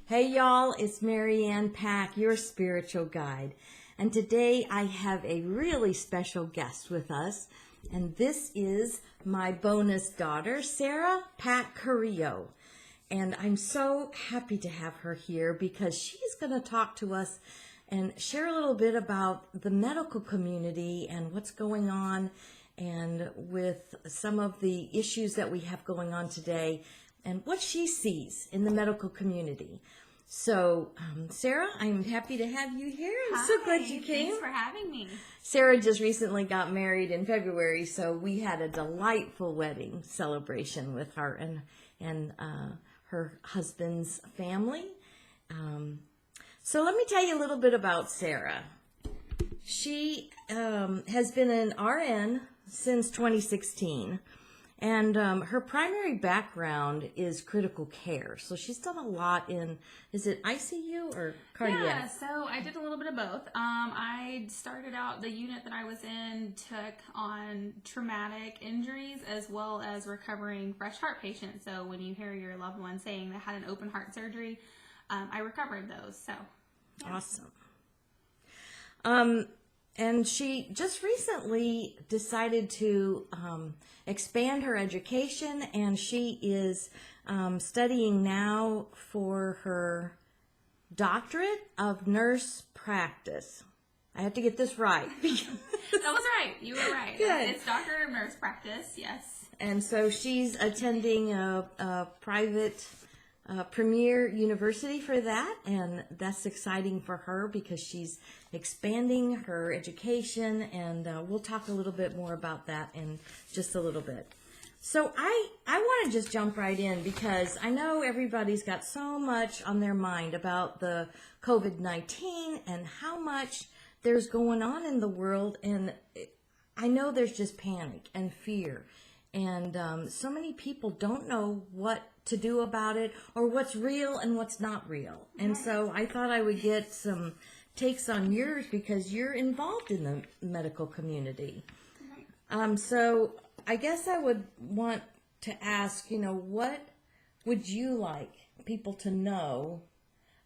Hey y'all, it's Marianne Pack, your spiritual guide. And today I have a really special guest with us. And this is my bonus daughter, Sarah Carrillo. And I'm so happy to have her here because she's going to talk to us and share a little bit about the medical community and what's going on and with some of the issues that we have going on today and what she sees in the medical community. So, Sarah, I'm happy to have you here. I'm so glad you came. Thanks for having me. Sarah just recently got married in February, so we had a delightful wedding celebration with her and her husband's family. So let me tell you a little bit about Sarah. She has been an RN since 2016. And her primary background is critical care. So she's done a lot in, is it ICU or cardiac? Yeah, so I did a little bit of both. I started out, the unit that I was in took on traumatic injuries as well as recovering fresh heart patients. So when you hear your loved one saying they had an open heart surgery, I recovered those. So yeah. Awesome. And she just recently decided to expand her education, and she is studying now for her Doctorate of Nurse Practice. I have to get this right. That was right. You were right. Good. It's Doctorate of Nurse Practice, yes. And so she's attending a private premier university for that, and that's exciting for her because she's expanding her education, and we'll talk a little bit more about that in just a little bit. So I want to just jump right in because I know everybody's got so much on their mind about the COVID-19 and how much there's going on in the world, and I know there's just panic and fear, and so many people don't know what to do about it or what's real and what's not real. And so I thought I would get some takes on yours because you're involved in the medical community. So I guess I would want to ask, what would you like people to know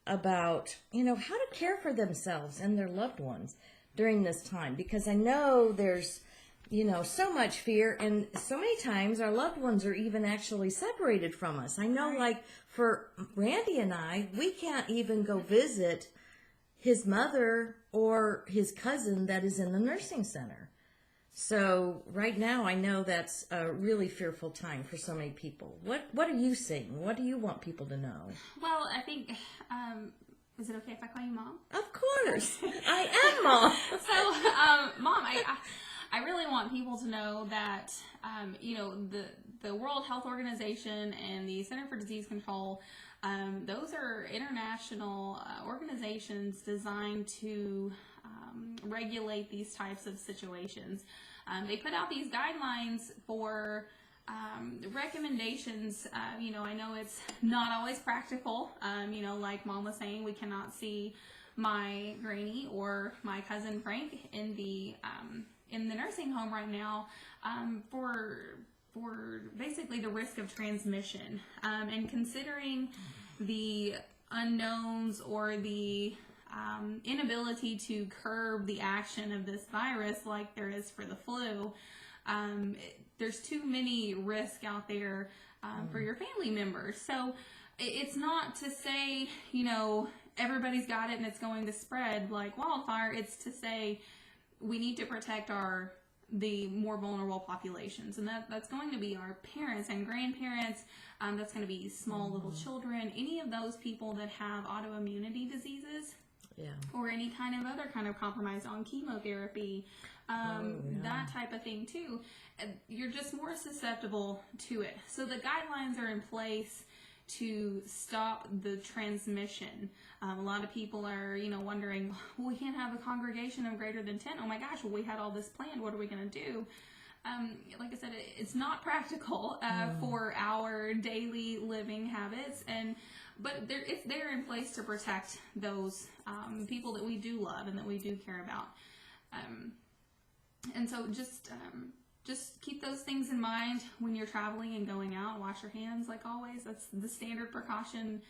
about, how to care for themselves and their loved ones during this time? Because I know there's so much fear, and so many times our loved ones are even actually separated from us. I know, like, for Randy and I, we can't even go visit his mother or his cousin that is in the nursing center. So right now, I know that's a really fearful time for so many people. What are you seeing? What do you want people to know? Well, I think, is it okay if I call you Mom? Of course. I am Mom. So, Mom, I really want people to know that, the World Health Organization and the Center for Disease Control, those are international organizations designed to regulate these types of situations. They put out these guidelines for recommendations. I know it's not always practical. Like Mom was saying, we cannot see my granny or my cousin Frank in the nursing home right now for basically the risk of transmission, and considering the unknowns or the inability to curb the action of this virus like there is for the flu. There's too many risks out there for your family members. So it's not to say, everybody's got it and it's going to spread like wildfire. It's to say we need to protect the more vulnerable populations, and that's going to be our parents and grandparents. That's going to be small little children, any of those people that have autoimmunity diseases, or any kind of compromise on chemotherapy, that type of thing too. You're just more susceptible to it. So the guidelines are in place to stop the transmission. A lot of people are, wondering, well, we can't have a congregation of greater than 10. Oh my gosh, well, we had all this planned. What are we going to do? Like I said, it's not practical for our daily living habits, but it's there in place to protect those people that we do love and that we do care about. And so just just keep those things in mind when you're traveling and going out. Wash your hands like always. That's the standard precaution.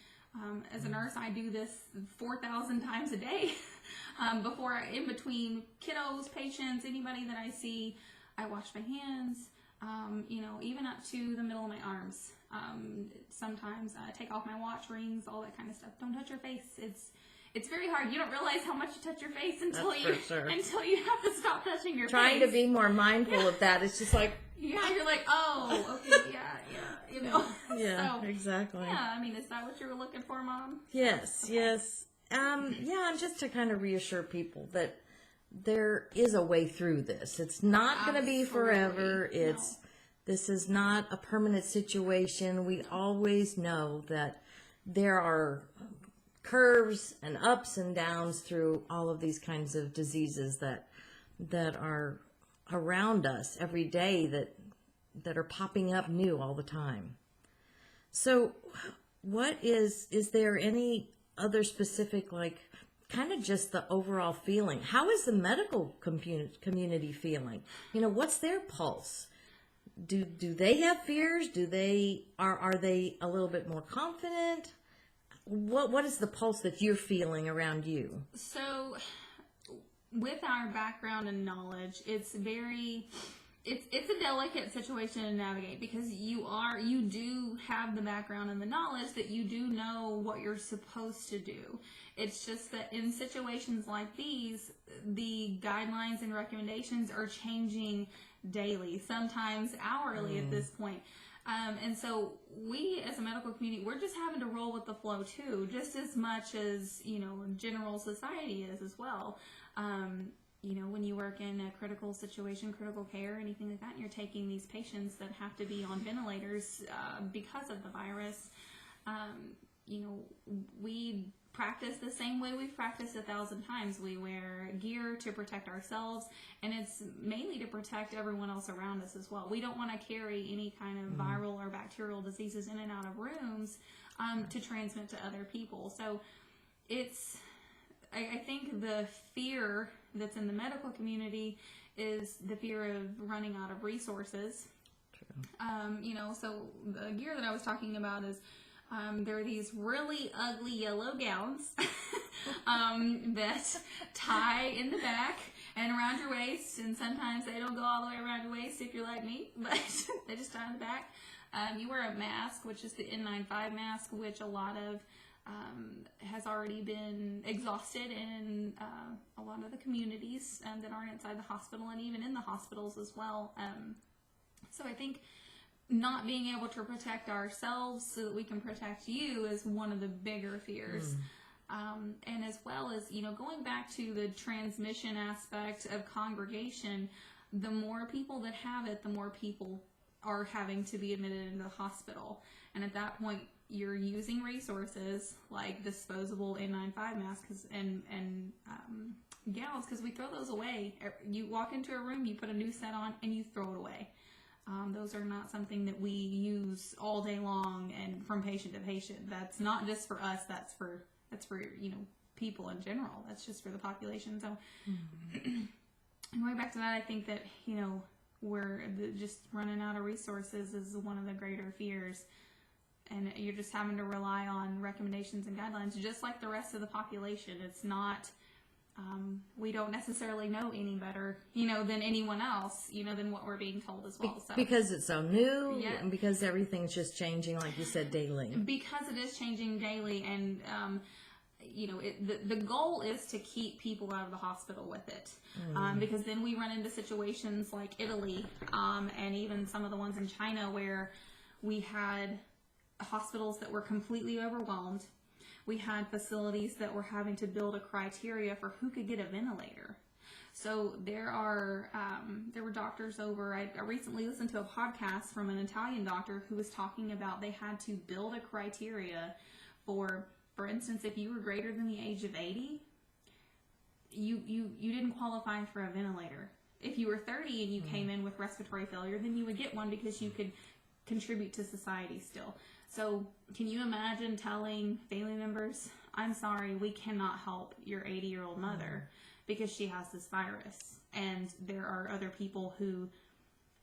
As a nurse, I do this 4,000 times a day in between kiddos, patients, anybody that I see. I wash my hands, even up to the middle of my arms. Sometimes I take off my watch, rings, all that kind of stuff. Don't touch your face. It's very hard. You don't realize how much you touch your face until you have to stop touching your face. Trying to be more mindful of that. It's just like, you're like, oh, okay, yeah, Yeah, so, exactly. Yeah, I mean, is that what you were looking for, Mom? Yes, okay. Yes. And just to kind of reassure people that there is a way through this. It's not going to be forever. This is not a permanent situation. We always know that there are curves and ups and downs through all of these kinds of diseases that are around us every day, that are popping up new all the time. So what is there any other specific, like, kind of just the overall feeling? How is the medical community feeling? What's their pulse? Do they have fears? Are they a little bit more confident? What is the pulse that you're feeling around you? So with our background and knowledge, it's a delicate situation to navigate, because you do have the background and the knowledge that you do know what you're supposed to do. It's just that in situations like these, the guidelines and recommendations are changing daily, sometimes hourly at this point. And so we as a medical community, we're just having to roll with the flow too, just as much as, general society is as well. When you work in a critical situation, critical care, anything like that, and you're taking these patients that have to be on ventilators because of the virus, we practice the same way we've practiced 1,000 times. We wear gear to protect ourselves, and it's mainly to protect everyone else around us as well. We don't want to carry any kind of viral or bacterial diseases in and out of rooms to transmit to other people. So I think the fear that's in the medical community is the fear of running out of resources. True. So the gear that I was talking about is there are these really ugly yellow gowns that tie in the back and around your waist, and sometimes they don't go all the way around your waist if you're like me, but they just tie in the back. You wear a mask, which is the N95 mask, which a lot of has already been exhausted in a lot of the communities that aren't inside the hospital, and even in the hospitals as well. So I think not being able to protect ourselves so that we can protect you is one of the bigger fears. And as well as, going back to the transmission aspect of congregation, the more people that have it, the more people are having to be admitted into the hospital. And at that point, you're using resources like disposable N95 masks and gowns, because we throw those away. You walk into a room, you put a new set on, and you throw it away. Those are not something that we use all day long and from patient to patient. That's not just for us. That's for people in general. That's just for the population. So going back to that, I think that we're just running out of resources is one of the greater fears. And you're just having to rely on recommendations and guidelines, just like the rest of the population. It's not, we don't necessarily know any better, than anyone else, than what we're being told as well. So because it's so new, and because everything's just changing, like you said, daily. Because it is changing daily, and the goal is to keep people out of the hospital with it, because then we run into situations like Italy, and even some of the ones in China where we had hospitals that were completely overwhelmed. We had facilities that were having to build a criteria for who could get a ventilator. So there were doctors over. I recently listened to a podcast from an Italian doctor who was talking about they had to build a criteria for instance, if you were greater than the age of 80, you didn't qualify for a ventilator. If you were 30 and you came in with respiratory failure, then you would get one because you could contribute to society still. So can you imagine telling family members, I'm sorry, we cannot help your 80-year-old mother because she has this virus, and there are other people who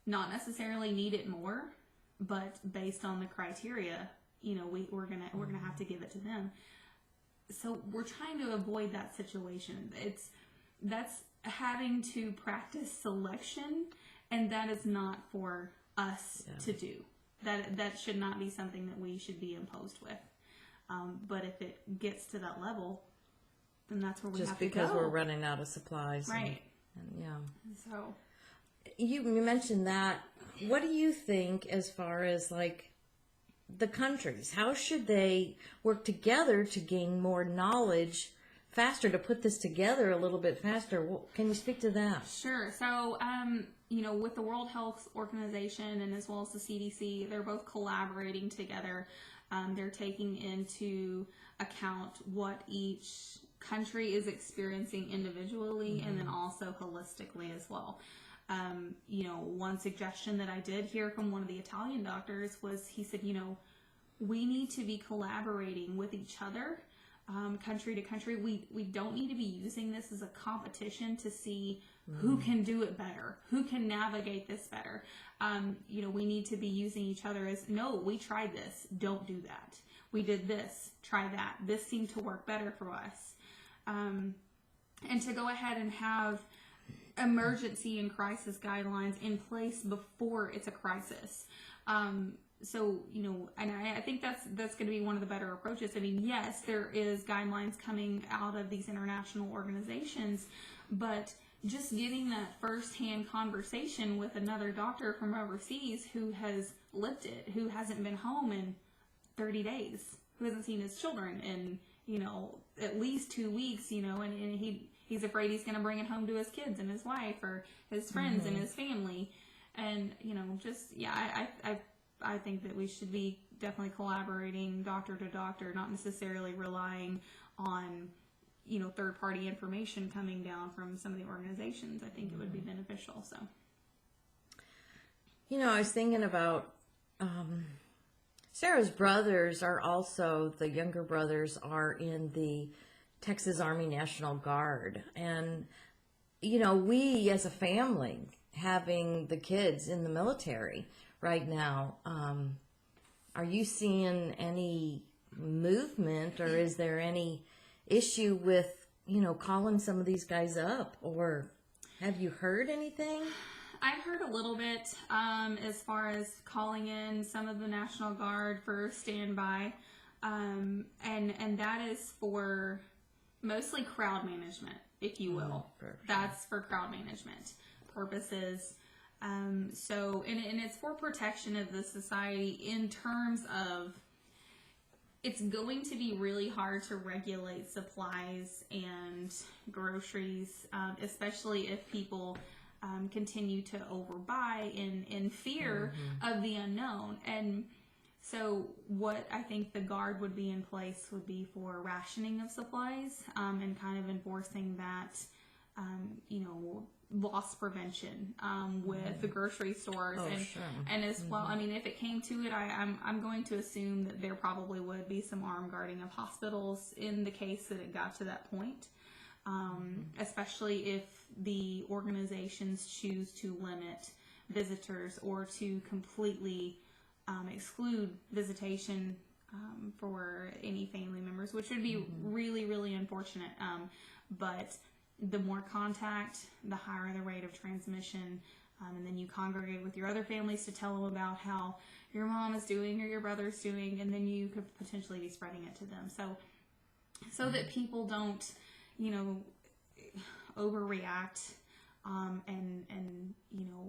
not necessarily need it more, but based on the criteria, we're gonna have to give it to them. So we're trying to avoid that situation. That's having to practice selection, and that is not for us to do. That should not be something that we should be imposed with. But if it gets to that level, then that's where we have to go. Just because we're running out of supplies. Right. And So you mentioned that. What do you think as far as like the countries? How should they work together to gain more knowledge faster, to put this together a little bit faster? Can you speak to that? Sure. So, with the World Health Organization and as well as the CDC, they're both collaborating together. They're taking into account what each country is experiencing individually and then also holistically as well. One suggestion that I did hear from one of the Italian doctors was, he said, we need to be collaborating with each other, country to country. We don't need to be using this as a competition to see who can do it better, who can navigate this better. We need to be using each other as, no, we tried this, don't do that. We did this, try that. This seemed to work better for us. And to go ahead and have emergency and crisis guidelines in place before it's a crisis. And I think that's going to be one of the better approaches. I mean, yes, there is guidelines coming out of these international organizations, but just getting that firsthand conversation with another doctor from overseas who has lived it, who hasn't been home in 30 days, who hasn't seen his children in, at least 2 weeks, and he's afraid he's going to bring it home to his kids and his wife or his friends and his family. And, I think that we should be definitely collaborating doctor to doctor, not necessarily relying on, third-party information coming down from some of the organizations. I think it would be beneficial. So, I was thinking about Sarah's brothers are also, the younger brothers are in the Texas Army National Guard. And, we as a family, having the kids in the military right now, are you seeing any movement, or is there any issue with, calling some of these guys up, or have you heard anything? I've heard a little bit as far as calling in some of the National Guard for standby, and that is for mostly crowd management, if you will. That's for crowd management purposes. And it's for protection of the society in terms of, it's going to be really hard to regulate supplies and groceries, especially if people continue to overbuy in fear of the unknown. And so what I think the Guard would be in place would be for rationing of supplies, and kind of enforcing that, loss prevention with the grocery stores. And as well, I mean, if it came to it, I'm going to assume that there probably would be some armed guarding of hospitals in the case that it got to that point, especially if the organizations choose to limit visitors or to completely exclude visitation for any family members, which would be really, really unfortunate. But the more contact, the higher the rate of transmission. And then you congregate with your other families to tell them about how your mom is doing or your brother's doing, and then you could potentially be spreading it to them. So that people don't, overreact and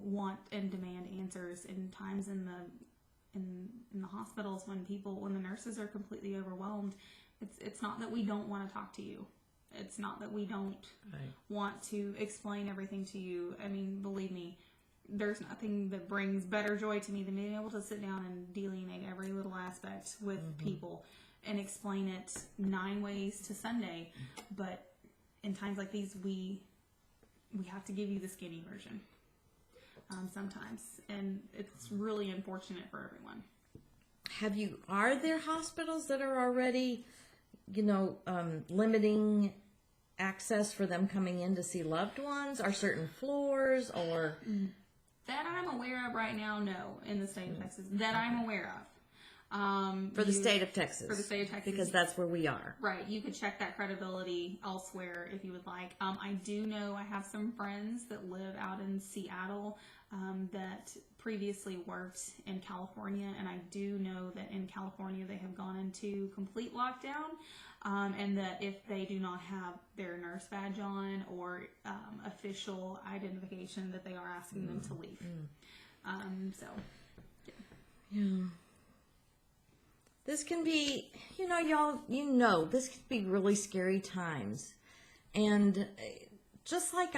want and demand answers in times in the hospitals when the nurses are completely overwhelmed. It's not that we don't want to talk to you. It's not that we don't want to explain everything to you. I mean, believe me, there's nothing that brings better joy to me than being able to sit down and delineate every little aspect with people and explain it 9 ways to Sunday. But in times like these, we have to give you the skinny version sometimes, and it's really unfortunate for everyone. Are there hospitals that are already limiting access for them coming in to see loved ones? Are certain floors, or That I'm aware of right now, no, in the state of Texas. That I'm aware of. For the state of Texas. For the state of Texas. Because that's where we are. Right. You could check that credibility elsewhere if you would like. I do know I have some friends that live out in Seattle that previously worked in California, and I do know that in California they have gone into complete lockdown, and that if they do not have their nurse badge on or official identification, that they are asking them to leave. Yeah. This can be, y'all, this could be really scary times. And just like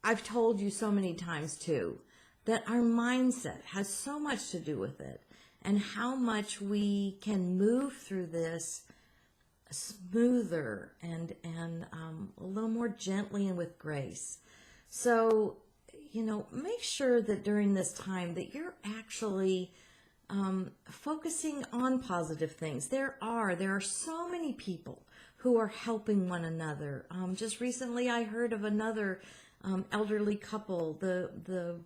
I've told you so many times too, that our mindset has so much to do with it, and how much we can move through this smoother and a little more gently and with grace. So, make sure that during this time that you're actually focusing on positive things. There are so many people who are helping one another. Just recently I heard of another elderly couple. The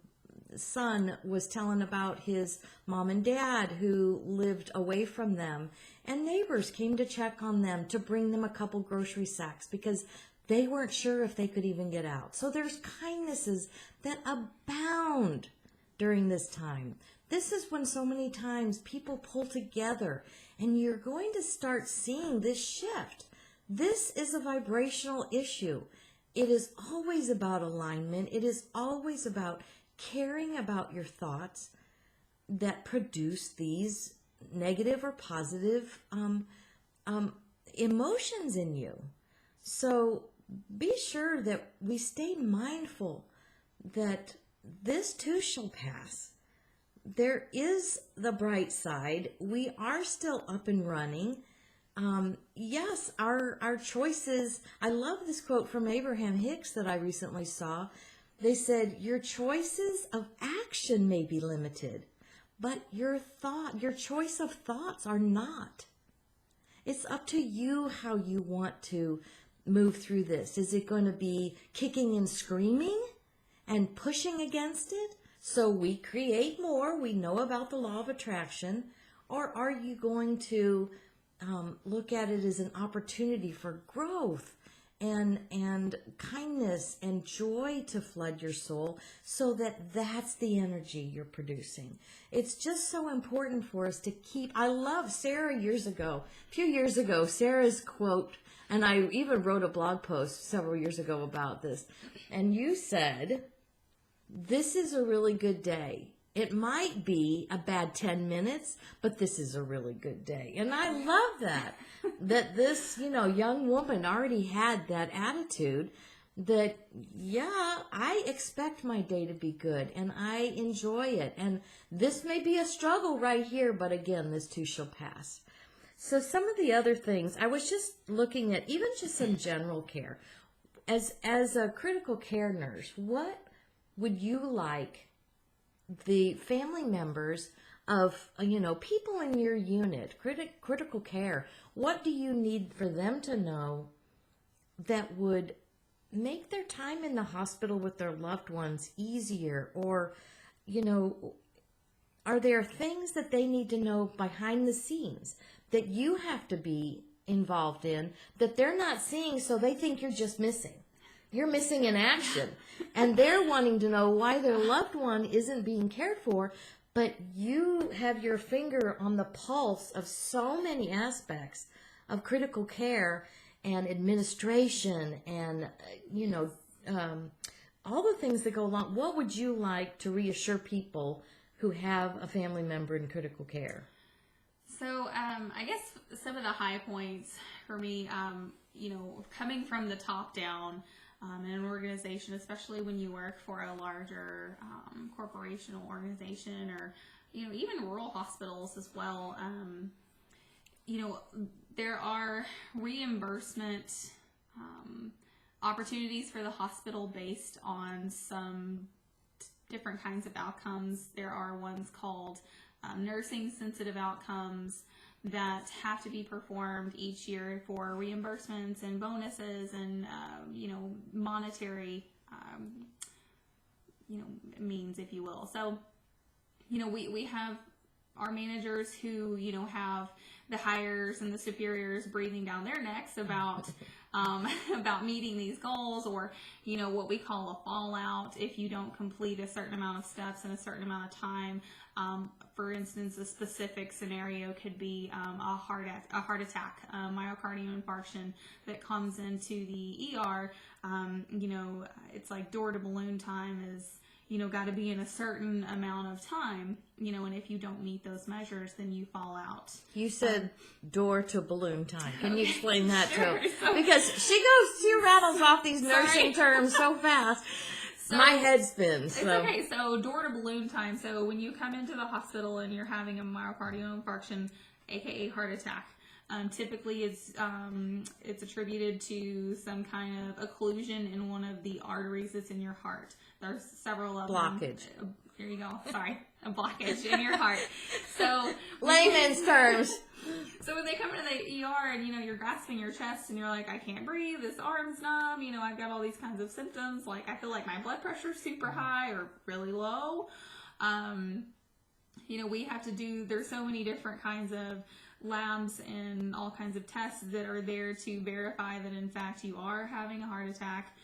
son was telling about his mom and dad who lived away from them, and neighbors came to check on them to bring them a couple grocery sacks because they weren't sure if they could even get out. So there's kindnesses that abound during this time. This is when so many times people pull together, and you're going to start seeing this shift. This is a vibrational issue. It is always about alignment. It is always about caring about your thoughts that produce these negative or positive emotions in you. So be sure that we stay mindful that this too shall pass. There is the bright side. We are still up and running. Yes, our choices. I love this quote from Abraham-Hicks that I recently saw. They said, your choices of action may be limited, but your choice of thoughts are not. It's up to you how you want to move through this. Is it going to be kicking and screaming and pushing against it? So we create more, we know about the law of attraction, or are you going to look at it as an opportunity for growth and kindness and joy to flood your soul, so that that's the energy you're producing? It's just so important for us to keep. I love Sarah a few years ago, Sarah's quote, and I even wrote a blog post several years ago about this, and you said, this is a really good day. It might be a bad 10 minutes, but this is a really good day. And I love that this, young woman already had that attitude that, yeah, I expect my day to be good and I enjoy it. And this may be a struggle right here, but again, this too shall pass. So some of the other things, I was just looking at even just some general care. As a critical care nurse, what would you like the family members of, people in your unit, critical care, what do you need for them to know that would make their time in the hospital with their loved ones easier? Or, are there things that they need to know behind the scenes that you have to be involved in that they're not seeing, so they think you're just missing? You're missing in action, and they're wanting to know why their loved one isn't being cared for, but you have your finger on the pulse of so many aspects of critical care and administration and, all the things that go along. What would you like to reassure people who have a family member in critical care? So I guess some of the high points for me, coming from the top down, in an organization, especially when you work for a larger corporational organization, or even rural hospitals as well, there are reimbursement opportunities for the hospital based on some different kinds of outcomes. There are ones called nursing sensitive outcomes that have to be performed each year for reimbursements and bonuses and monetary means, if you will. So, we have our managers who, have the hires and the superiors breathing down their necks about about meeting these goals, or what we call a fallout if you don't complete a certain amount of steps in a certain amount of time. For instance, a specific scenario could be a heart attack, myocardial infarction that comes into the ER. It's like door to balloon time is got to be in a certain amount of time, and if you don't meet those measures, then you fall out. You said door to balloon time. Can you Okay. explain that Sure. to So- because she rattles off these nursing terms so fast. My head spins. It's okay. So door to balloon time. So when you come into the hospital and you're having a myocardial infarction, aka heart attack, typically it's attributed to some kind of occlusion in one of the arteries that's in your heart. There's several of them. Blockage. Here you go. Sorry, a blockage in your heart. So Layman's terms. So when they come into the ER and, you're grasping your chest and you're like, I can't breathe, this arm's numb, I've got all these kinds of symptoms, like I feel like my blood pressure's super high or really low. We have to there's so many different kinds of labs and all kinds of tests that are there to verify that in fact you are having a heart attack.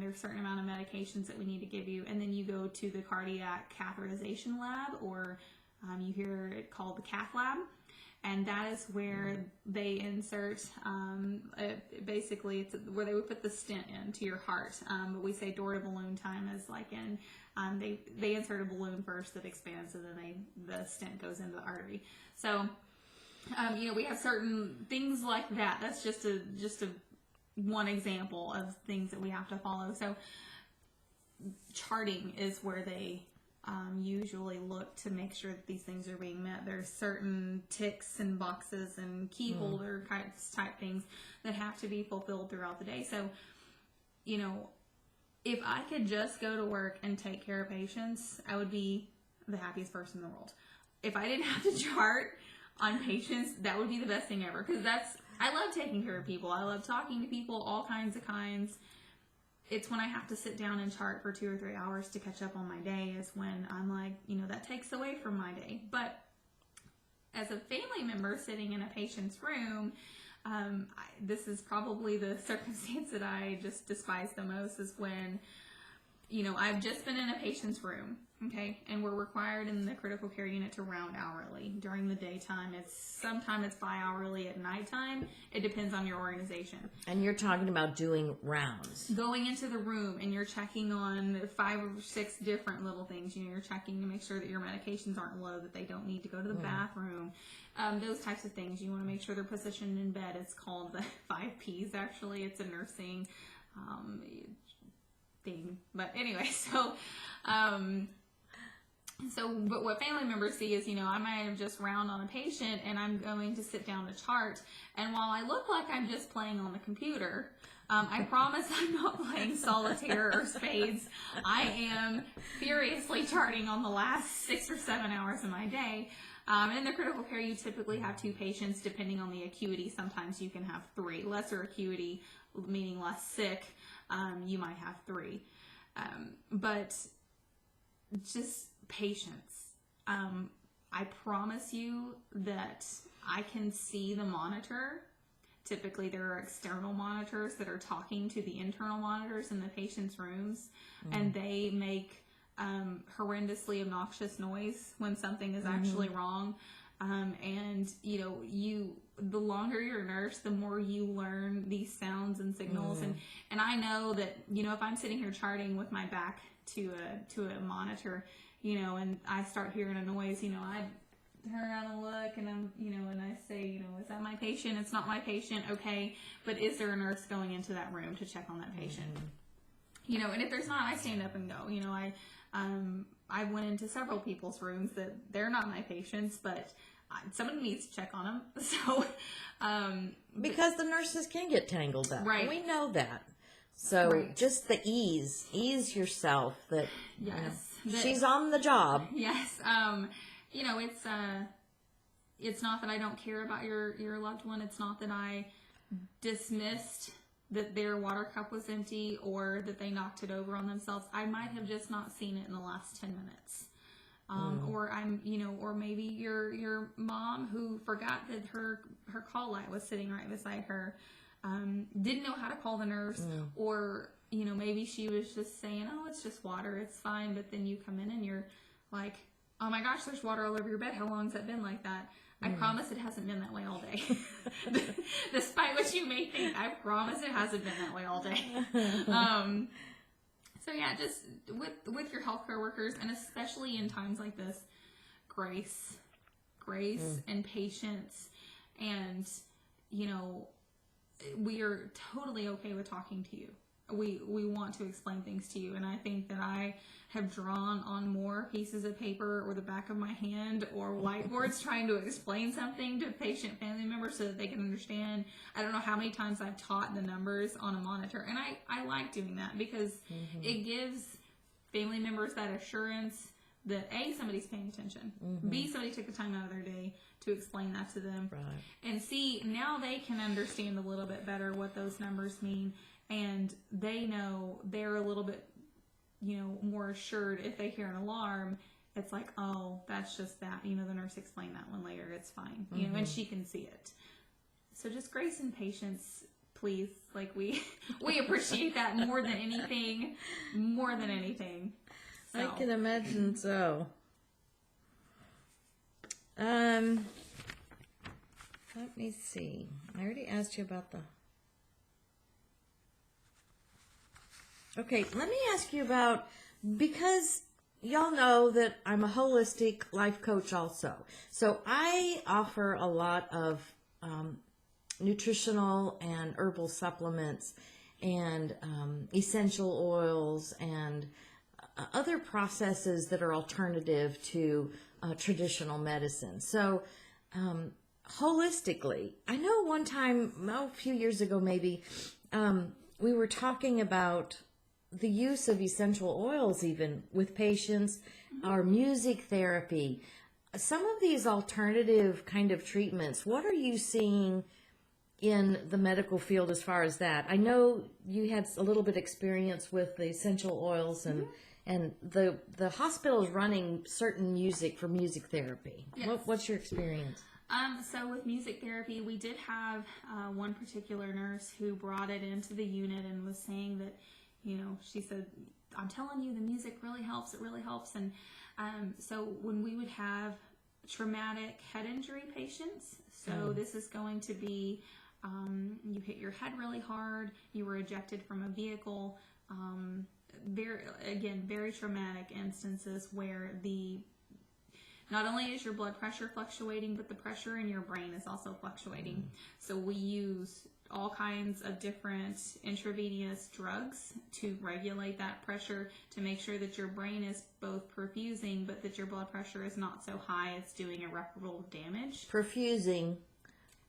There's a certain amount of medications that we need to give you, and then you go to the cardiac catheterization lab, or you hear it called the cath lab. And that is where they insert, basically, it's where they would put the stent into your heart. But we say door to balloon time is like they insert a balloon first that expands, and then the stent goes into the artery. So, we have certain things like that. That's just a one example of things that we have to follow. So, charting is where they usually look to make sure that these things are being met. There's certain ticks and boxes and key holder type things that have to be fulfilled throughout the day. So, if I could just go to work and take care of patients, I would be the happiest person in the world. If I didn't have to chart on patients, that would be the best thing ever. Because I love taking care of people. I love talking to people, all kinds. It's when I have to sit down and chart for 2 or 3 hours to catch up on my day is when I'm like, that takes away from my day. But as a family member sitting in a patient's room, this is probably the circumstance that I just despise the most, is when, I've just been in a patient's room, okay, and we're required in the critical care unit to round hourly. During the daytime, sometimes it's bi-hourly at nighttime. It depends on your organization. And you're talking about doing rounds. Going into the room and you're checking on 5 or 6 different little things. You're checking to make sure that your medications aren't low, that they don't need to go to the bathroom. Those types of things. You want to make sure they're positioned in bed. It's called the 5 Ps, actually. It's a nursing thing. But anyway, but what family members see is, I might have just round on a patient and I'm going to sit down to chart. And while I look like I'm just playing on the computer, I promise I'm not playing solitaire or spades. I am furiously charting on the last 6 or 7 hours of my day. In the critical care, you typically have 2 patients, depending on the acuity. Sometimes you can have 3. Lesser acuity, meaning less sick, you might have 3. But just patience. I promise you that I can see the monitor. Typically, there are external monitors that are talking to the internal monitors in the patient's rooms, and they make horrendously obnoxious noise when something is actually wrong. And the longer you're a nurse, the more you learn these sounds and signals. And I know that, if I'm sitting here charting with my back to a monitor, and I start hearing a noise, I turn around and look, and I'm, and I say, is that my patient? It's not my patient. Okay. But is there a nurse going into that room to check on that patient? And if there's not, I stand up and go. I went into several people's rooms that they're not my patients, but somebody needs to check on them. So, because the nurses can get tangled up. Right. We know that. So Right. just the ease yourself that yes, she's on the job. Yes. It's not that I don't care about your loved one. It's not that I dismissed that their water cup was empty or that they knocked it over on themselves. I might have just not seen it in the last 10 minutes. Or or maybe your mom who forgot that her call light was sitting right beside her, didn't know how to call the nurse, or, maybe she was just saying, oh, it's just water, it's fine. But then you come in and you're like, oh my gosh, there's water all over your bed. How long has that been like that? I promise it hasn't been that way all day. Despite what you may think, I promise it hasn't been that way all day. So yeah, just with your healthcare workers, and especially in times like this, grace and patience, and we are totally okay with talking to you. We want to explain things to you, and I think that I have drawn on more pieces of paper or the back of my hand or whiteboards trying to explain something to patient family members so that they can understand. I don't know how many times I've taught the numbers on a monitor, and I like doing that because it gives family members that assurance that A, somebody's paying attention, B, somebody took the time out of their day to explain that to them, and C, now they can understand a little bit better what those numbers mean, and they know they're a little bit more assured if they hear an alarm. It's like, oh, that's just that. The nurse explained that one later. It's fine. And she can see it. So just grace and patience, please. Like we appreciate that more than anything. More than anything. So. I can imagine so. Let me see. I already asked you about the... Okay, let me ask you about, because y'all know that I'm a holistic life coach also. So I offer a lot of nutritional and herbal supplements and essential oils and other processes that are alternative to traditional medicine. So holistically, I know one time, a few years ago maybe, we were talking about the use of essential oils even with patients, or music therapy. Some of these alternative kind of treatments, what are you seeing in the medical field as far as that? I know you had a little bit experience with the essential oils, and the hospital is running certain music for music therapy. Yes. What's your experience? So with music therapy, we did have one particular nurse who brought it into the unit and was saying that, she said, I'm telling you, the music really helps. It really helps. And so when we would have traumatic head injury patients, so this is going to be, you hit your head really hard, you were ejected from a vehicle, very traumatic instances where not only is your blood pressure fluctuating, but the pressure in your brain is also fluctuating. So we use all kinds of different intravenous drugs to regulate that pressure, to make sure that your brain is both perfusing, but that your blood pressure is not so high it's doing irreparable damage. Perfusing.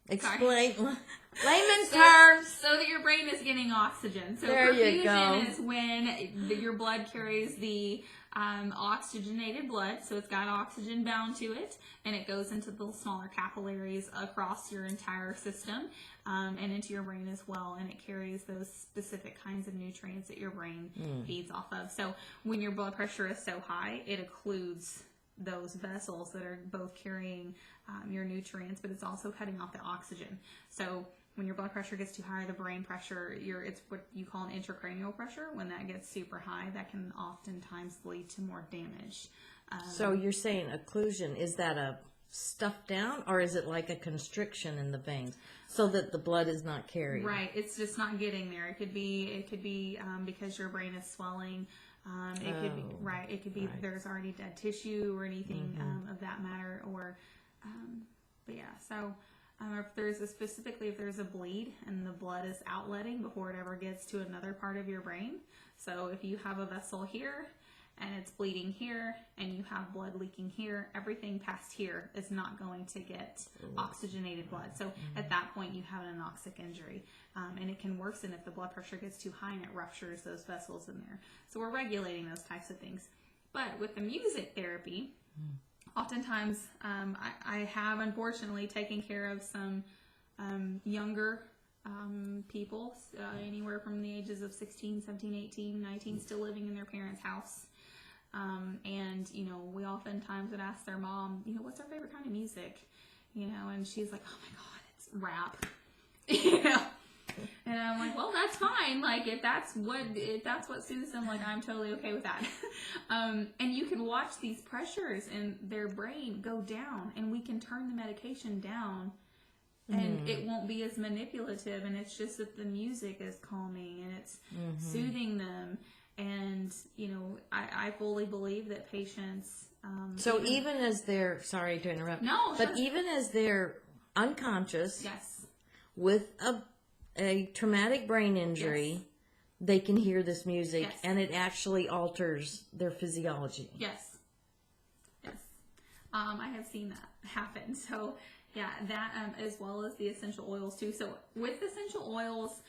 Explain layman's terms. So that your brain is getting oxygen. So there you go. Perfusion is when your blood carries the oxygenated blood, so it's got oxygen bound to it, and it goes into the smaller capillaries across your entire system, and into your brain as well, and it carries those specific kinds of nutrients that your brain feeds off of. So when your blood pressure is so high, it occludes those vessels that are both carrying your nutrients, but it's also cutting off the oxygen. So when your blood pressure gets too high, the brain pressure, it's what you call an intracranial pressure. When that gets super high, that can oftentimes lead to more damage. So you're saying occlusion, is that a stuff down, or is it like a constriction in the veins so that the blood is not carried? Right, it's just not getting there. It could be because your brain is swelling. It could be there's already dead tissue or anything of that matter, or but yeah, so if there's a bleed and the blood is outletting before it ever gets to another part of your brain. So if you have a vessel here and it's bleeding here and you have blood leaking here, everything past here is not going to get oxygenated blood. So at that point you have an anoxic injury, and it can worsen if the blood pressure gets too high and it ruptures those vessels in there. So we're regulating those types of things. But with the music therapy, oftentimes I have unfortunately taken care of some younger people, anywhere from the ages of 16, 17, 18, 19, still living in their parents' house. And, you know, we oftentimes would ask their mom, you know, what's our favorite kind of music? You know, and she's like, oh my God, it's rap. You know? And I'm like, well, that's fine. Like, if that's what soothes them, like, I'm totally okay with that. And you can watch these pressures in their brain go down, and we can turn the medication down, and it won't be as manipulative. And it's just that the music is calming and it's soothing them. And, you know, I fully believe that patients. So even as they're, sorry to interrupt. No, but sure. even as they're unconscious, Yes. with a traumatic brain injury, Yes. they can hear this music, Yes. and it actually alters their physiology. Yes. Yes. I have seen that happen. So, yeah, that as well as the essential oils too. So with essential oils,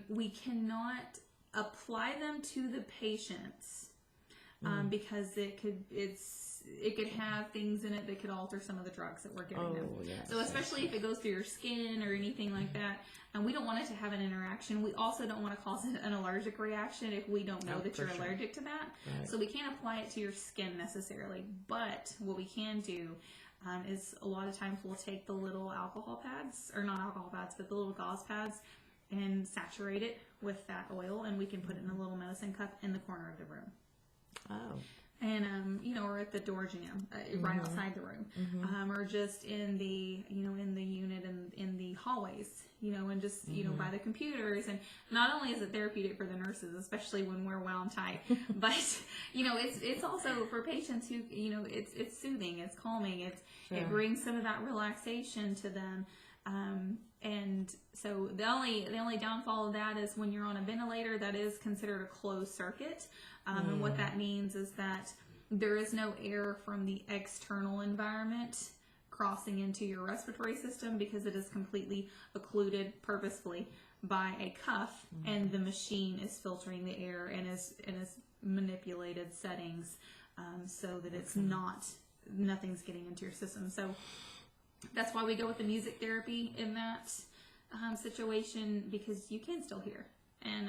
we cannot apply them to the patients because it could have things in it that could alter some of the drugs that we're giving them. Yes. So especially if it goes through your skin or anything like that, and we don't want it to have an interaction. We also don't want to cause an allergic reaction if we don't know that you're allergic to that. Right. So we can't apply it to your skin necessarily. But what we can do is a lot of times we'll take the little alcohol pads, or not alcohol pads, but the little gauze pads, and saturate it with that oil, and we can put it in a little medicine cup in the corner of the room. Oh. And you know, or at the door jamb, right outside the room, or just in the, you know, in the unit and in the hallways, you know, and just, you know, by the computers. And not only is it therapeutic for the nurses, especially when we're wound tight, but you know, it's also for patients who, you know, it's soothing, it's calming, it brings some of that relaxation to them. And so the only downfall of that is when you're on a ventilator, that is considered a closed circuit. And what that means is that there is no air from the external environment crossing into your respiratory system, because it is completely occluded purposefully by a cuff, and the machine is filtering the air and is manipulated settings so that it's nothing's getting into your system. So that's why we go with the music therapy in that situation, because you can still hear. And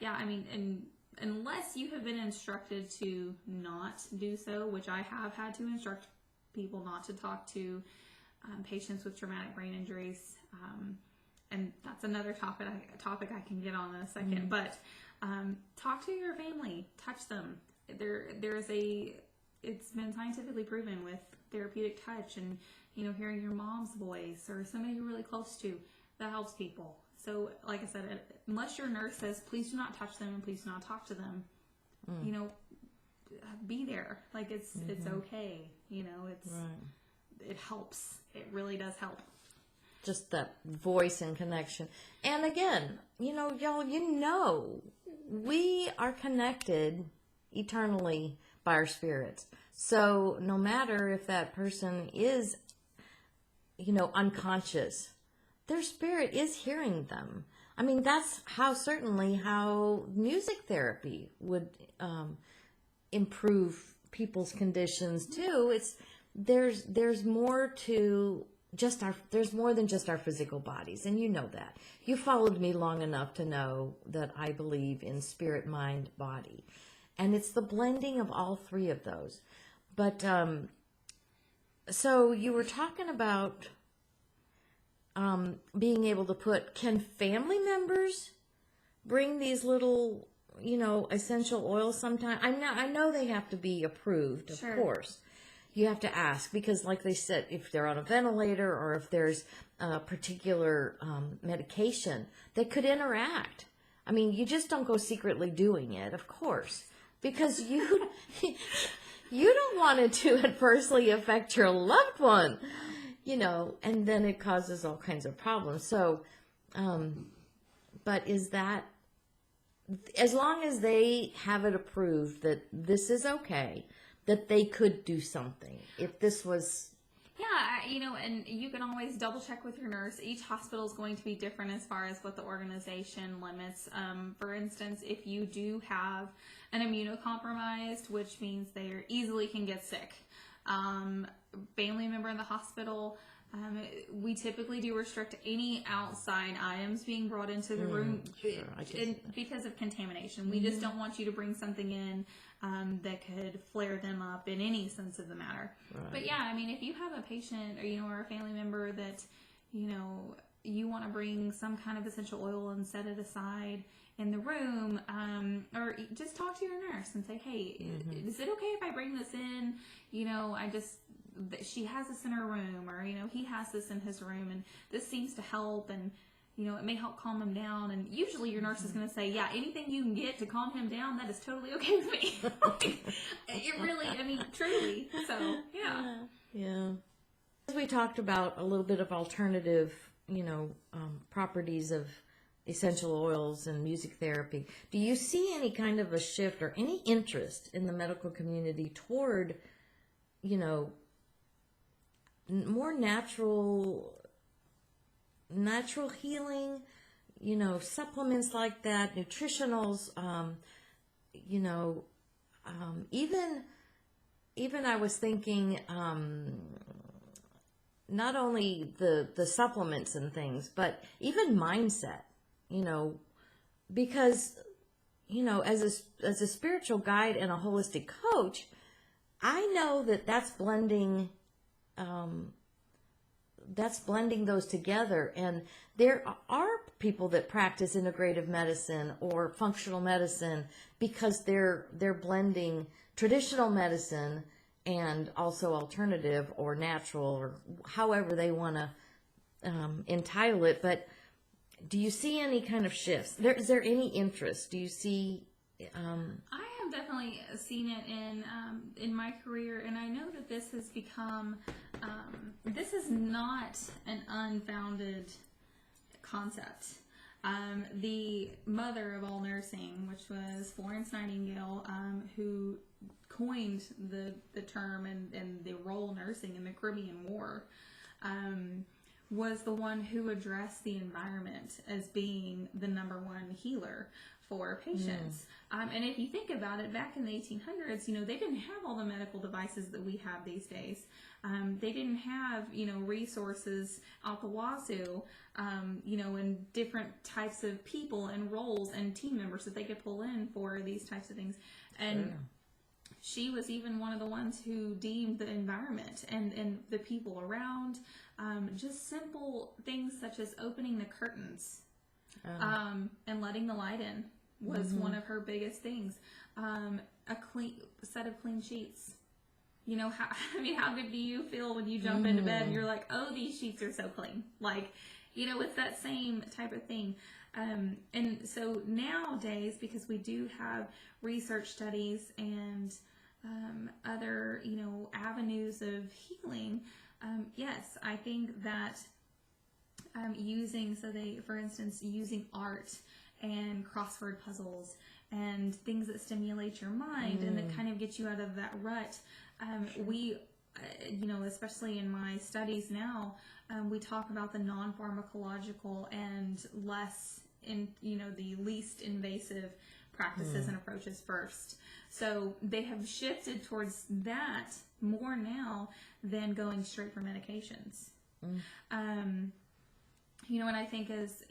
I mean, and unless you have been instructed to not do so, which I have had to instruct people not to talk to patients with traumatic brain injuries, and that's another topic I can get on in a second. But talk to your family, touch them. It's been scientifically proven with therapeutic touch, and you know, hearing your mom's voice or somebody you're really close to, that helps people. So, like I said, unless your nurse says, please do not touch them and please do not talk to them, you know, be there. Like, it's okay. You know, it helps. It really does help. Just that voice and connection. And again, you know, y'all, you know, we are connected eternally by our spirits. So no matter if that person is, you know, unconscious, their spirit is hearing them. I mean, that's certainly how music therapy would improve people's conditions too. There's more to there's more than just our physical bodies, and you know that. You followed me long enough to know that I believe in spirit, mind, body, and it's the blending of all three of those. But so you were talking about being able to can family members bring these little, you know, essential oils sometime? I know they have to be approved, of course. You have to ask, because like they said, if they're on a ventilator or if there's a particular medication that could interact. I mean, you just don't go secretly doing it, of course, because you don't want it to adversely affect your loved one. You know, and then it causes all kinds of problems. So, but is that, as long as they have it approved that this is okay, that they could do something, if this was... Yeah, you know, and you can always double check with your nurse. Each hospital is going to be different as far as what the organization limits. For instance, if you do have an immunocompromised, which means they easily can get sick, family member in the hospital, We typically do restrict any outside items being brought into the room because of contamination. We just don't want you to bring something in that could flare them up in any sense of the matter. Right. But yeah, I mean, if you have a patient or a family member that, you want to bring some kind of essential oil and set it aside in the room, or just talk to your nurse and say, hey, is it okay if I bring this in? She has this in her room, or, he has this in his room, and this seems to help, and, it may help calm him down. And usually your nurse is going to say, yeah, anything you can get to calm him down, that is totally okay with me. It really, truly. So, yeah. Yeah. As we talked about a little bit of alternative, properties of essential oils and music therapy, do you see any kind of a shift or any interest in the medical community toward, more natural healing, supplements like that, nutritionals, even I was thinking, not only the supplements and things, but even mindset, because, as a spiritual guide and a holistic coach, I know that's blending those together. And there are people that practice integrative medicine or functional medicine because they're blending traditional medicine and also alternative or natural, or however they want to entitle it. But do you see any kind of shifts? Is there any interest? Do you see? I have definitely seen it in my career, and I know that this has become. This is not an unfounded concept. The mother of all nursing, which was Florence Nightingale, who coined the term and the role of nursing in the Caribbean War, was the one who addressed the environment as being the number one healer for patients. And if you think about it, back in the 1800s, they didn't have all the medical devices that we have these days. They didn't have, resources out the wazoo, and different types of people and roles and team members that they could pull in for these types of things. And she was even one of the ones who deemed the environment and the people around, just simple things such as opening the curtains and letting the light in was one of her biggest things. A clean set of clean sheets. How good do you feel when you jump into bed and you're like, oh, these sheets are so clean? It's that same type of thing. And so nowadays, because we do have research studies and other, avenues of healing, yes, I think that for instance, using art and crossword puzzles and things that stimulate your mind and that kind of get you out of that rut. We, especially in my studies now, we talk about the non-pharmacological and the least invasive practices and approaches first. So they have shifted towards that more now than going straight for medications. And I think as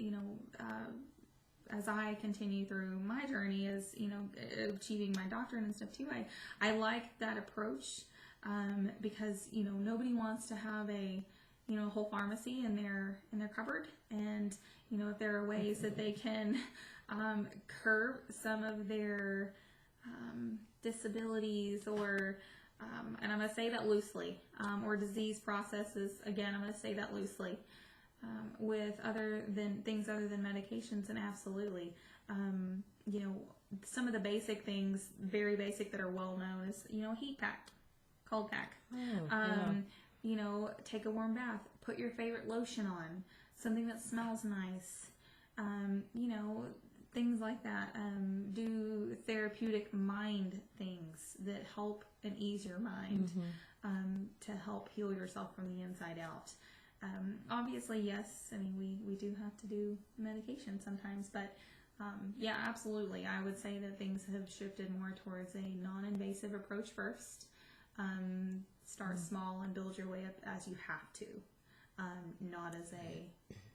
I continue through my journey as, achieving my doctorate and stuff too, I like that approach, because, nobody wants to have a, whole pharmacy in their cupboard. And, if there are ways that they can, curb some of their, disabilities or, and I'm going to say that loosely, or disease processes, again, I'm going to say that loosely, with other than medications. And absolutely, some of the basic things, very basic, that are well known is, heat pack, cold pack, take a warm bath, put your favorite lotion on, something that smells nice, things like that. Do therapeutic mind things that help and ease your mind, to help heal yourself from the inside out. Obviously, yes, we do have to do medication sometimes, but yeah, absolutely. I would say that things have shifted more towards a non-invasive approach first. Start small and build your way up as you have to. not as a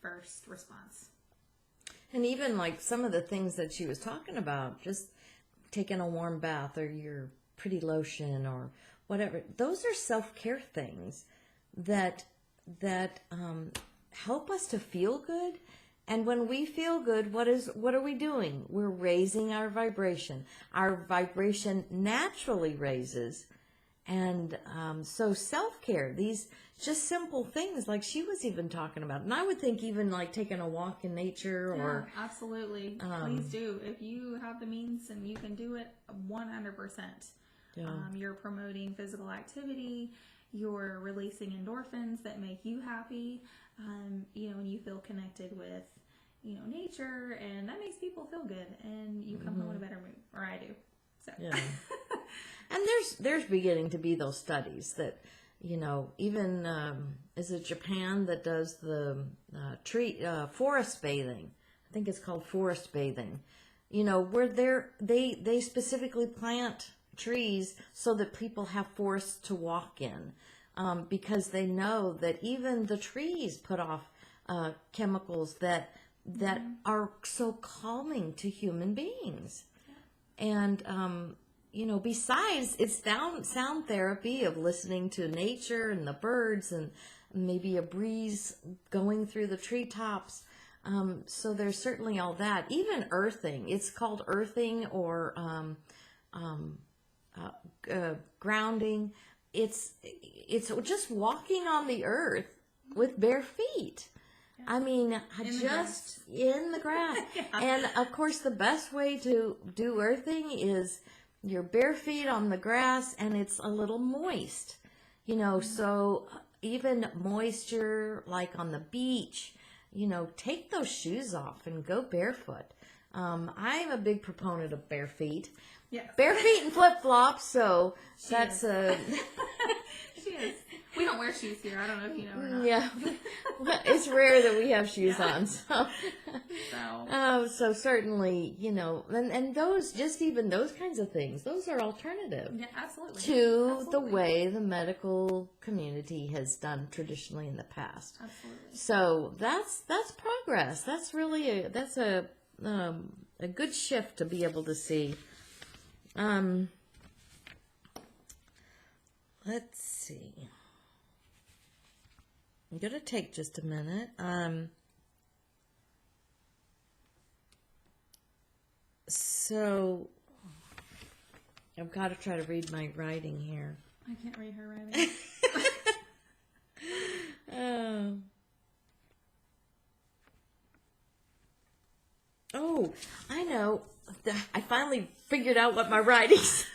first response. And even like some of the things that she was talking about, just taking a warm bath or your pretty lotion or whatever, those are self-care things that help us to feel good. And when we feel good, what are we doing? We're raising our vibration. Our vibration naturally raises. And so self-care, these just simple things like she was even talking about. And I would think even like taking a walk in nature or... Yeah, absolutely. Please do. If you have the means and you can do it 100%. Yeah. You're promoting physical activity. You're releasing endorphins that make you happy. And you feel connected with, nature, and that makes people feel good. And you come home in a better mood, or I do. So. Yeah. And there's beginning to be those studies that, even is it Japan that does the forest bathing? I think it's called forest bathing. Where they specifically plant trees so that people have forests to walk in, because they know that even the trees put off chemicals that are so calming to human beings. And besides it's sound therapy of listening to nature and the birds and maybe a breeze going through the treetops. So there's certainly all that. Even earthing, it's called earthing or grounding. It's just walking on the earth with bare feet. I mean, just in the grass. Yeah. And of course, the best way to do earthing is your bare feet on the grass, and it's a little moist, so even moisture, like on the beach, take those shoes off and go barefoot. I'm a big proponent of bare feet. Yeah. Bare feet and flip-flops, so that's a... She is. We don't wear shoes here. I don't know if you know or not. Yeah. It's rare that we have shoes on. So certainly, and those, just even those kinds of things, those are alternative. Yeah, absolutely. To the way the medical community has done traditionally in the past. Absolutely. So that's progress. That's really a good shift to be able to see. Let's see. I'm going to take just a minute. So I've got to try to read my writing here. I can't read her writing. Oh, I know. I finally figured out what my writing said.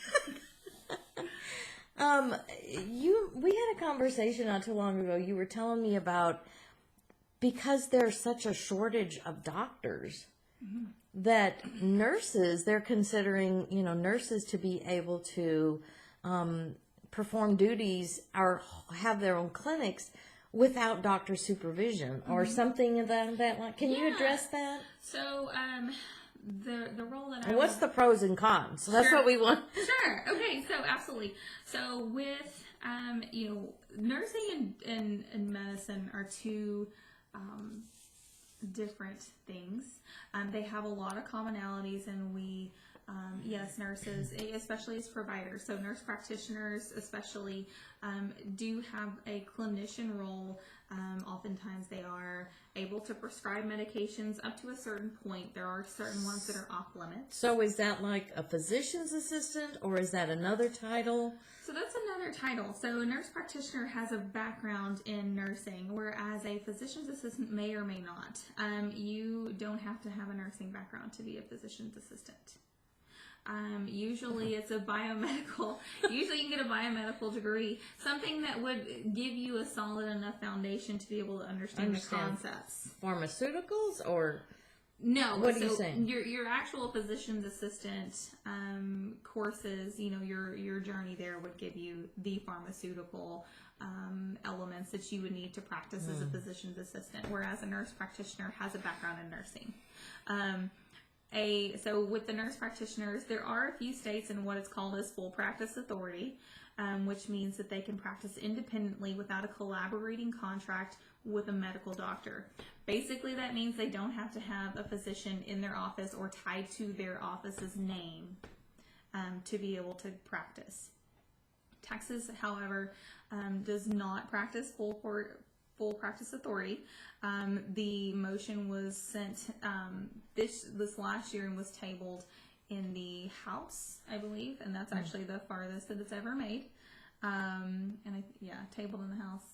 We had a conversation not too long ago. You were telling me about, because there's such a shortage of doctors, that nurses, they're considering, nurses to be able to perform duties or have their own clinics without doctor supervision or something of that line. Can you address that? So, the role that what's the pros and cons? So that's what we want. Sure. Okay. So absolutely. So with nursing and medicine are two different things. They have a lot of commonalities, and we nurses, especially as providers, so nurse practitioners especially, do have a clinician role. Oftentimes they are able to prescribe medications up to a certain point. There are certain ones that are off limits. So is that like a physician's assistant, or is that another title? So that's another title. So a nurse practitioner has a background in nursing, whereas a physician's assistant may or may not. You don't have to have a nursing background to be a physician's assistant. Usually it's a biomedical, usually you can get a biomedical degree, something that would give you a solid enough foundation to be able to understand the concepts. Pharmaceuticals or? No. What are you saying? Your actual physician's assistant courses, your journey there would give you the pharmaceutical elements that you would need to practice as a physician's assistant, whereas a nurse practitioner has a background in nursing. So with the nurse practitioners, there are a few states in what is called as full practice authority, which means that they can practice independently without a collaborating contract with a medical doctor. Basically, that means they don't have to have a physician in their office or tied to their office's name to be able to practice. Texas, however, does not practice full practice authority. The motion was sent this last year and was tabled in the House, I believe, and that's actually the farthest that it's ever made. Tabled in the House,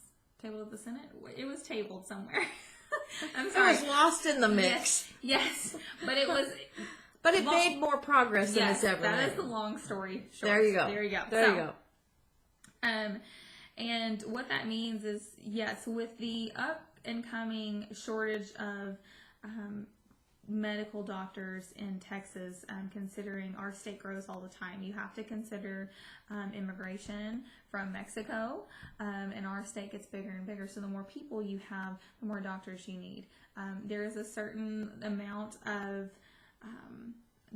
tabled at the Senate. It was tabled somewhere. I'm sorry. It was lost in the mix. Yes, but it was. But it made more progress than it's ever made. That is the long story short. There you go. There you go. There you go. And what that means is, yes, with the up and coming shortage of medical doctors in Texas, considering our state grows all the time, you have to consider immigration from Mexico, and our state gets bigger and bigger. So the more people you have, the more doctors you need. There is a certain amount of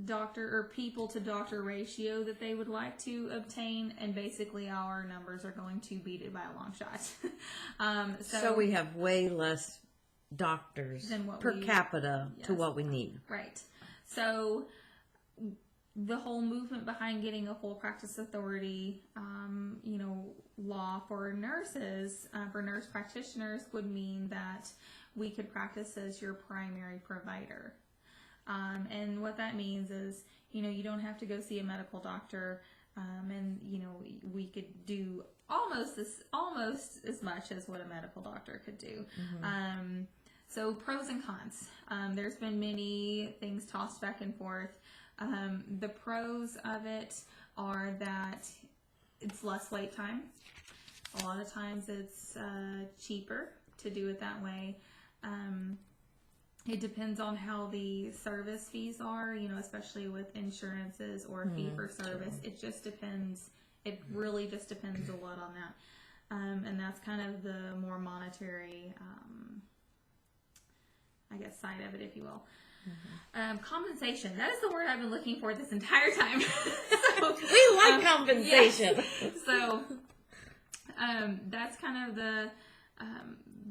doctor or people to doctor ratio that they would like to obtain, and basically our numbers are going to beat it by a long shot. So we have way less doctors than what per capita to what we need. Right. So the whole movement behind getting a full practice authority, law for nurses, for nurse practitioners, would mean that we could practice as your primary provider. And what that means is, you don't have to go see a medical doctor, and we could do almost as much as what a medical doctor could do. Mm-hmm. So pros and cons. There's been many things tossed back and forth. The pros of it are that it's less wait time. A lot of times it's cheaper to do it that way. It depends on how the service fees are, especially with insurances or fee for service. It just depends. It really just depends a lot on that. And that's kind of the more monetary, side of it, if you will. Mm-hmm. Compensation. That is the word I've been looking for this entire time. We like compensation. Yeah. So that's kind of the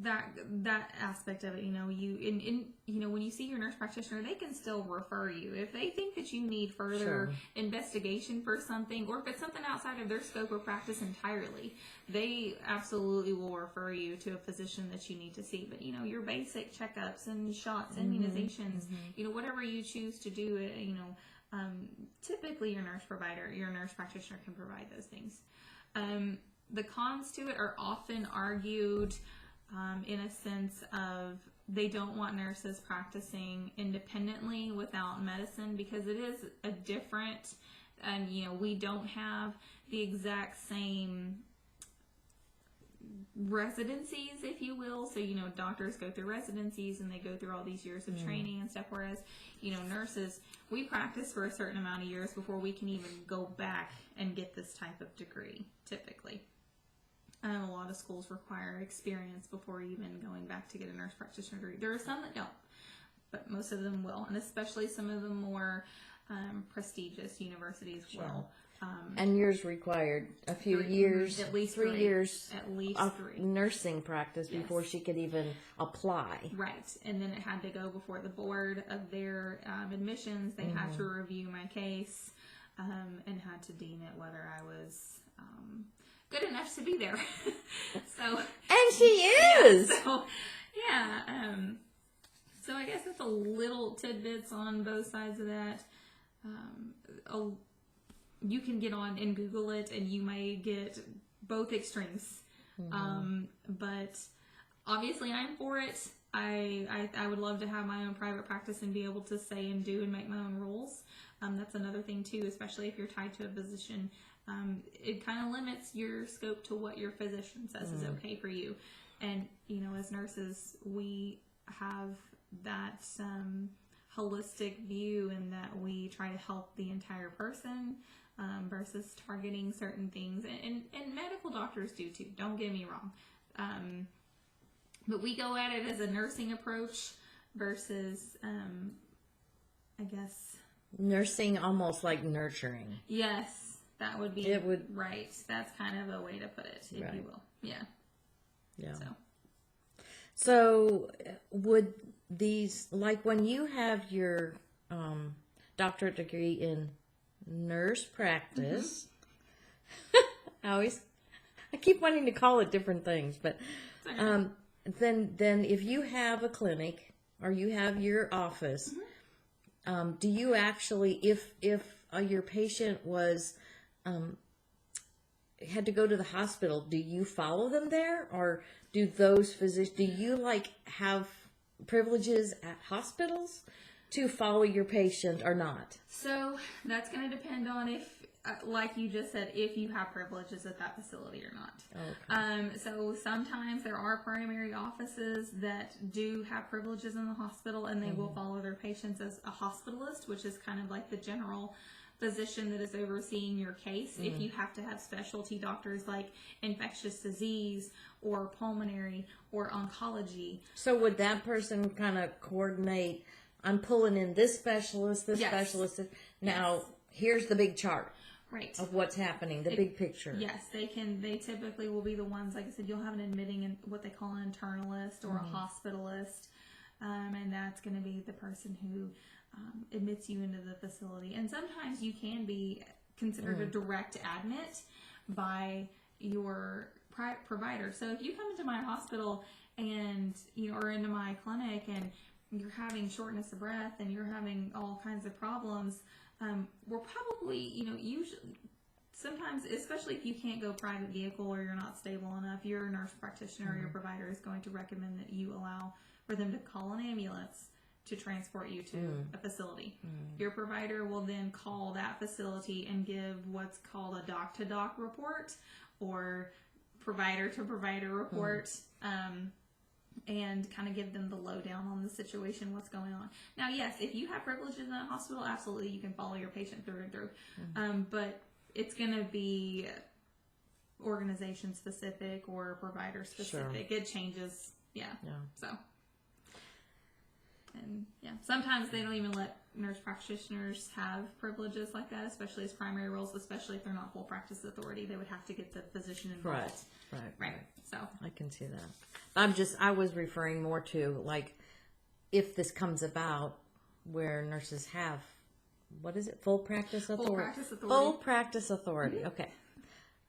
that aspect of it. When you see your nurse practitioner, they can still refer you if they think that you need further investigation for something, or if it's something outside of their scope of practice entirely. They absolutely will refer you to a physician that you need to see. But your basic checkups and shots, immunizations, whatever you choose to do, typically your nurse practitioner can provide those things. The cons to it are often argued in a sense of they don't want nurses practicing independently without medicine, because it is a different, and we don't have the exact same residencies, if you will. So doctors go through residencies and they go through all these years of training and stuff, whereas nurses, we practice for a certain amount of years before we can even go back and get this type of degree, typically. A lot of schools require experience before even going back to get a nurse practitioner degree. There are some that don't, but most of them will, and especially some of the more prestigious universities will. And yours required a few years, at least 3 years at least of 3 nursing practice before she could even apply. Right, and then it had to go before the board of their admissions. They had to review my case and had to deem it whether I was good enough to be there. And she is. So I guess that's a little tidbits on both sides of that. You can get on and Google it, and you may get both extremes. But obviously, I'm for it. I would love to have my own private practice and be able to say and do and make my own rules. That's another thing too, especially if you're tied to a physician. It kind of limits your scope to what your physician says is okay for you. And, as nurses, we have that holistic view in that we try to help the entire person versus targeting certain things. And medical doctors do too, don't get me wrong. But we go at it as a nursing approach versus, nursing almost like nurturing. Yes. That would be right. That's kind of a way to put it, if you will. Yeah. So would these, like when you have your doctorate degree in nurse practice, I keep wanting to call it different things, but then if you have a clinic or you have your office, do you actually, if your patient was had to go to the hospital, do you follow them there, or do those physicians, do you like have privileges at hospitals to follow your patient or not? So that's going to depend on if, like you just said, if you have privileges at that facility or not. Okay. So sometimes there are primary offices that do have privileges in the hospital, and they will follow their patients as a hospitalist, which is kind of like the general physician that is overseeing your case. If you have to have specialty doctors like infectious disease or pulmonary or oncology. So would that person kind of coordinate, I'm pulling in this specialist, this Yes. specialist. Now, here's the big chart Right. of what's happening, the big picture. Yes, they can. They typically will be the ones, like I said, you'll have an admitting and what they call an internalist or a hospitalist, and that's going to be the person who admits you into the facility. And sometimes you can be considered a direct admit by your provider. So if you come into my hospital and or into my clinic and you're having shortness of breath and you're having all kinds of problems, we're probably, usually, sometimes, especially if you can't go private vehicle or you're not stable enough, your nurse practitioner or your provider is going to recommend that you allow for them to call an ambulance to transport you to a facility. Your provider will then call that facility and give what's called a doc-to-doc report or provider-to-provider report, and kind of give them the lowdown on the situation, what's going on. Now, yes, if you have privileges in that hospital, absolutely, you can follow your patient through and through. But it's going to be organization specific or provider specific. Sure. It changes. Yeah. So. And yeah, sometimes they don't even let nurse practitioners have privileges like that, especially as primary roles, especially if they're not full practice authority. They would have to get the physician involved. Right. So I can see that. I was referring more to, like, if this comes about where nurses have, what is it? Full practice authority? Full practice authority. Okay.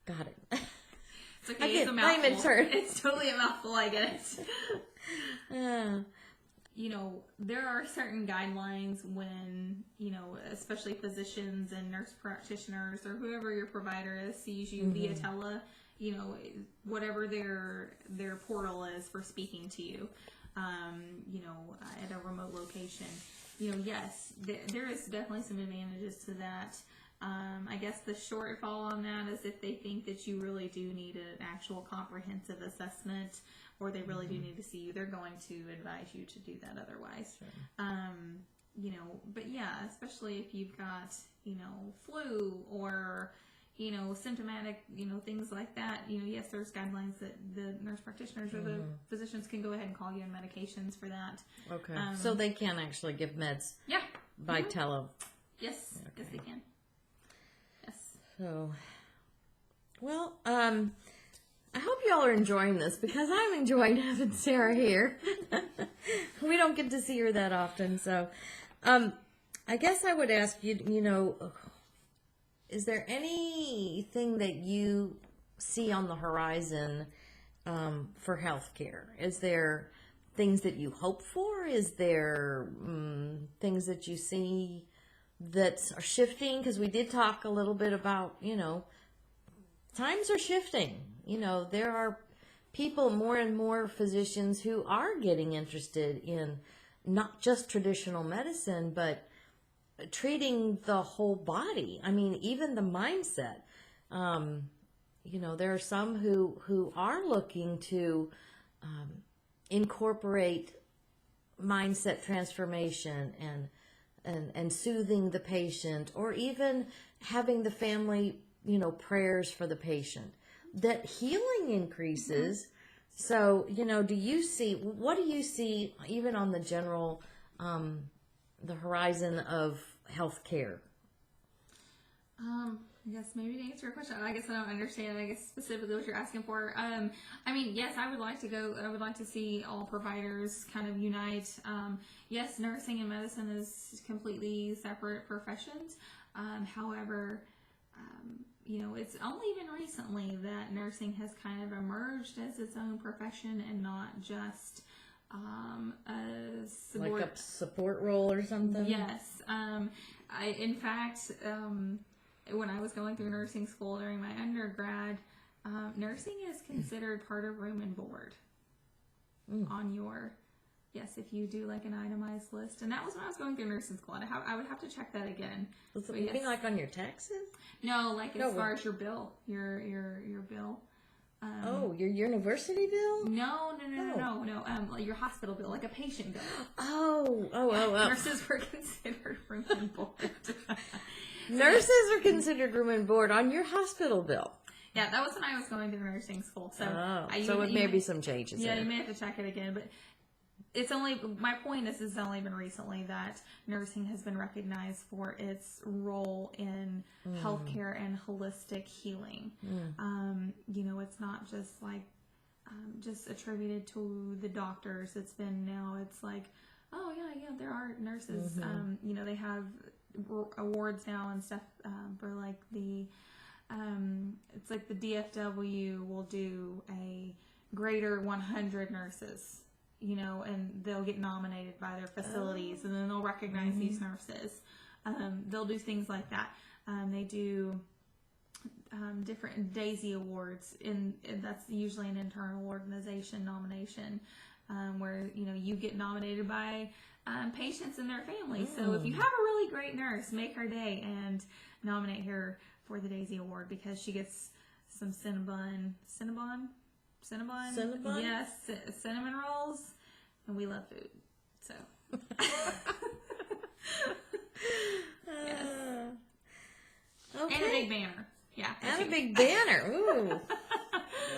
Got it. It's okay. It's a mouthful. layman's term. It's totally a mouthful. I get it. There are certain guidelines when, especially physicians and nurse practitioners or whoever your provider is sees you via tele, whatever their portal is for speaking to you, at a remote location. Yes, there is definitely some advantages to that. I guess the shortfall on that is if they think that you really do need an actual comprehensive assessment or they really do need to see you, they're going to advise you to do that otherwise. Sure. But yeah, especially if you've got, flu or, symptomatic, things like that, yes, there's guidelines that the nurse practitioners or the physicians can go ahead and call you on medications for that. Okay. So they can actually give meds. Yeah. By tele. Yes. Okay. Yes, they can. Yes. So, well, I hope y'all are enjoying this because I'm enjoying having Sarah here. We don't get to see her that often, so I guess I would ask you, is there anything that you see on the horizon for healthcare? Is there things that you hope for? Is there things that you see that are shifting? Because we did talk a little bit about, times are shifting. There are people, more and more physicians who are getting interested in not just traditional medicine, but treating the whole body. I mean, even the mindset. There are some who are looking to incorporate mindset transformation and soothing the patient, or even having the family, prayers for the patient. That healing increases. So, what do you see even on the general, the horizon of healthcare? I guess maybe to answer your question, I guess I don't understand. I guess specifically what you're asking for. I mean, yes, I would like to go. I would like to see all providers kind of unite. Yes, nursing and medicine is completely separate professions. However, you know, it's only been recently that nursing has kind of emerged as its own profession and not just like a support role or something. Yes. In fact, when I was going through nursing school during my undergrad, nursing is considered part of room and board on your, yes, if you do like an itemized list. And that was when I was going through nursing school. And I would have to check that again. You mean like on your taxes? No, like as far as your bill, your bill. Your university bill? No. Your hospital bill, like a patient bill. Oh. Nurses were considered room and board. Nurses are considered room and board on your hospital bill. Yeah, that was when I was going through nursing school. So, it may be some changes. Yeah, there. you may have to check it again, but it's only, my point is, it's only been recently that nursing has been recognized for its role in healthcare and holistic healing. You know, it's not just like just attributed to the doctors. It's like, oh yeah, there are nurses. You know, they have awards now and stuff for like the it's like the DFW will do a greater 100 nurses, you know, and they'll get nominated by their facilities, and then they'll recognize these nurses. They'll do things like that. They do different Daisy Awards, and that's usually an internal organization nomination, where, you know, you get nominated by patients and their families. So if you have a really great nurse, make her day and nominate her for the Daisy Award, because she gets some Cinnabon? Yes, cinnamon rolls, and we love food. So, yes. Okay. And a big banner. Yeah. And a big banner. Ooh.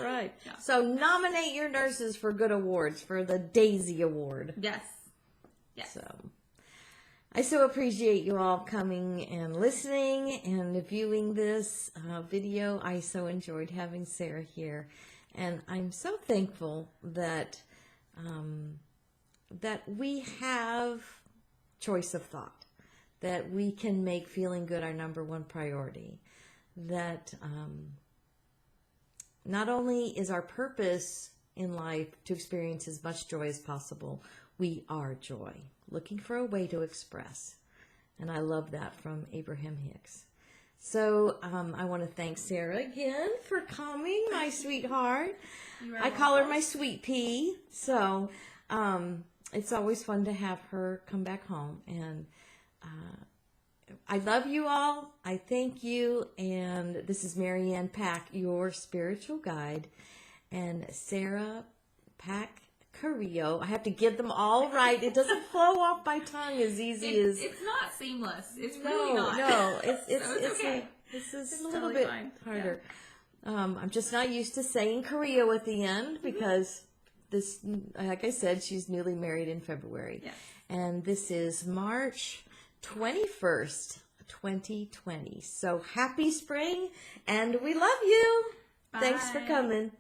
Right. Yeah. So nominate your nurses for good awards for the Daisy Award. Yes. So I so appreciate you all coming and listening and viewing this video. I so enjoyed having Sarah here, and I'm so thankful that that we have choice of thought, that we can make feeling good our number one priority, that not only is our purpose in life to experience as much joy as possible, we are joy, looking for a way to express. And I love that from Abraham-Hicks. So I want to thank Sarah again for coming, my sweetheart. I call her my sweet pea. So it's always fun to have her come back home. And I love you all. I thank you. And this is Marianne Pack, your spiritual guide. And Sarah Carrillo. I have to get them all right. It doesn't flow off my tongue as easy as... It's not seamless. It's really not. No, it's okay. This is it's a little totally bit fine. harder. Yeah. I'm just not used to saying Carrillo at the end because this, like I said, she's newly married in February. Yes. And this is March 21st, 2020. So happy spring, and we love you. Bye. Thanks for coming.